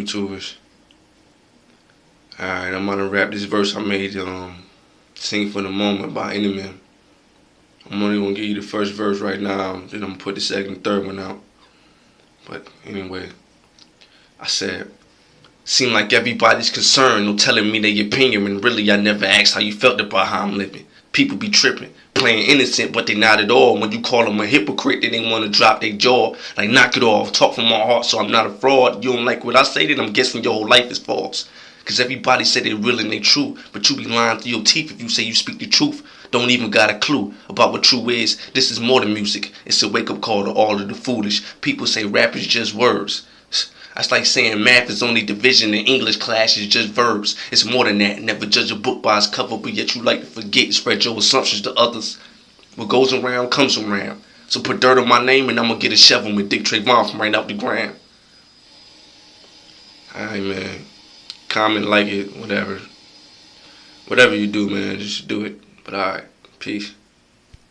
YouTubers. Alright, I'm gonna rap this verse I made, Sing for the Moment by Eminem. I'm only gonna give you the first verse right now, then I'm gonna put the second and third one out. But anyway, I said, seem like everybody's concerned, no telling me their opinion, and really I never asked how you felt about how I'm living. People be tripping, playing innocent, but they not at all. When you call them a hypocrite, then they want to drop their jaw. Like, knock it off, talk from my heart, so I'm not a fraud. You don't like what I say, then I'm guessing your whole life is false. Cause everybody say they real and they true, but you be lying through your teeth if you say you speak the truth. Don't even got a clue about what true is. This is more than music. It's a wake-up call to all of the foolish. People say rap is just words. That's like saying math is only division and English class is just verbs. It's more than that. Never judge a book by its cover, but yet you like to forget and spread your assumptions to others. What goes around comes around. So put dirt on my name and I'm gonna get a shovel with Dick Trayvon from right out the ground. Alright, man. Comment, like it, whatever. Whatever you do, man, just do it. But alright, peace.